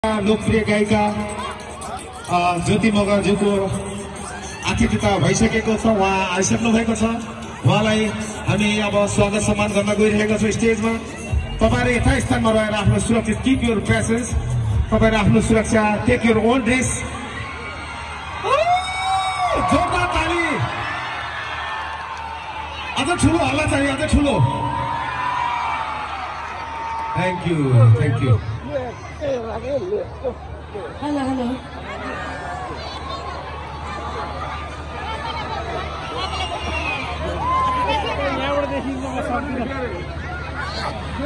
लोकप्रिय गायिका ज्योति मगरज्यूको आतिथ्यता भइसकेको छ। उहाँ आइसक्नु भएको छ। उहाँलाई हामी अब स्वागत सम्मान गर्न गइरहेका छौँ स्टेजमा। तपाईहरु यथास्थानमा रहेर आफ्नो सुरक्षित किप योर प्रेसेन्स, तपाईहरु आफ्नो सुरक्षा, टेक योर ओन रिस्क। जोरदार ताली। अझ ठुलो हल्ला चाहियो, अझ ठुलो। Thank you, thank you. Hello, hello.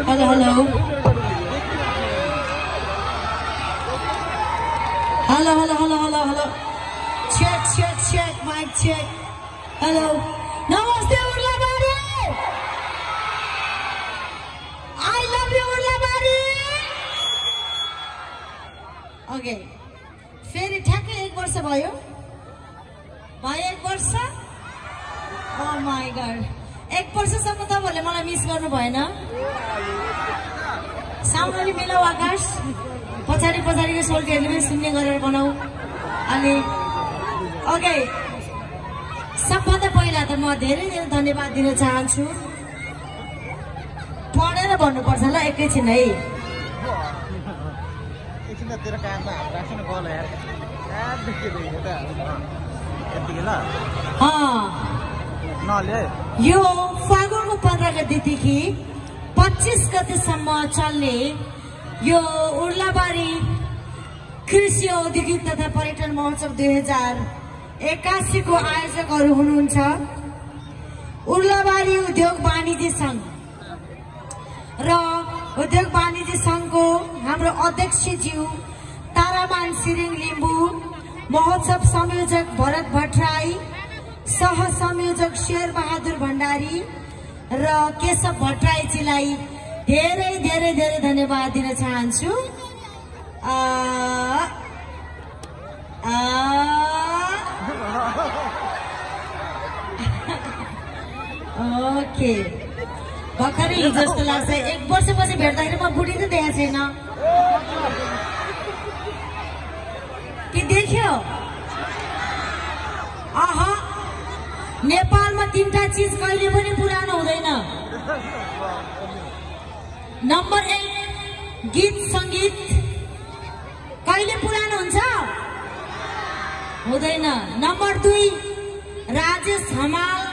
Hello, hello. Hello, hello, hello, hello, hello. Check, check, check, mic check. Hello. Namaste, Urlabari. I love you, Urlabari. Okay. फेरि ठ्याक्कै 1 वर्ष भयो। भयो 1 वर्ष? Oh my god. 1 वर्षसम्म तपाईहरुले मलाई मिस गर्नु भएन। साउन्डले मिलाउ आकाश। पछाडी पछाडीको सोल्टीहरुले पनि सुन्ने गरेर बनाऊ। अनि ओके। सबभन्दा पहिला त म धेरै धेरै धन्यवाद दिन चाहन्छु। पढेर भन्नुपर्छ ल एकैछिन है। तेरो कानमा हात राख्नु बल यार यार देखियो त यतिकै ल नले यो फागुनको 15 गतेदेखि 25 गतेसम्म चल्ने यो उर्लाबारी कृषि औद्योगिक तथा पर्यटन महोत्सव 2081 को आयोजकहरू हुनुहुन्छ उर्लाबारी उद्योग वाणिज्य संघ र उद्योग वाणिज्य संघको हाम्रो अध्यक्षज्यू तारामान सिरिङ लिम्बू, महोत्सव संयोजक भरत भट्टराई, सह संयोजक शेर बहादुर भण्डारी र केशव भट्टराईजीलाई धेरै धेरै धेरै धन्यवाद दिन चाहन्छु। ओके भर्खरै जस्तो लाग्छ 1 वर्षपछि भेट्दाखेरि म बुढी त देखेको छैन कि देख्यो? आहा नेपालमा 3टा चीज कहिले पनि पुरानो हुँदैन। नम्बर 1 गीत संगीत कहिले पुरानो हुन्छ? हुँदैन। नम्बर 2 राजेश हमाल